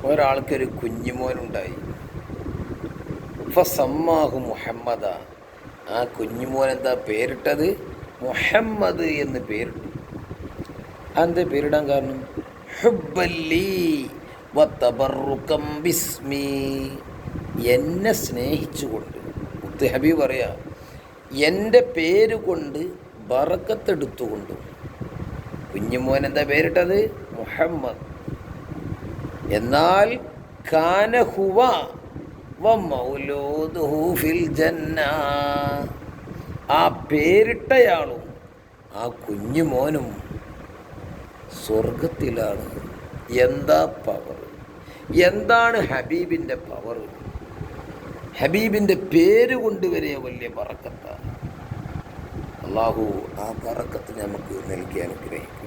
ഒരാൾക്കൊരു കുഞ്ഞുമോനുണ്ടായി. ഫസമ്മാഹു മുഹമ്മദ. ആ കുഞ്ഞുമോൻ എന്താ പേരിട്ടത്? മുഹമ്മദ് എന്ന് പേരിട്ടു. അതെന്താ പേരിടാൻ കാരണം? ഹുബ്ബല്ലി വതബറുകം ബിസ്മി. എന്നെ സ്നേഹിച്ചുകൊണ്ട്, മുത്ത് ഹബീബ് പറയാ, എൻ്റെ പേര് കൊണ്ട് ബറക്കത്തെടുത്തുകൊണ്ടും കുഞ്ഞുമോൻ എന്താ പേരിട്ടത്? മുഹമ്മദ്. എന്നാൽ കാന ഹുവ വ മൗലൂദുഹു ഫിൽ ജന്ന. ആ പേരിട്ടയാളും ആ കുഞ്ഞുമോനും സ്വർഗത്തിലാണ്. എന്താ പവർ! എന്താണ് ഹബീബിൻ്റെ പവർ! ഹബീബിൻ്റെ പേര് കൊണ്ടുവരെ വലിയ ബറക്കത്താണ്. അള്ളാഹു ആ ബറക്കത്ത് നമുക്ക് നൽകി അനുഗ്രഹിക്കും.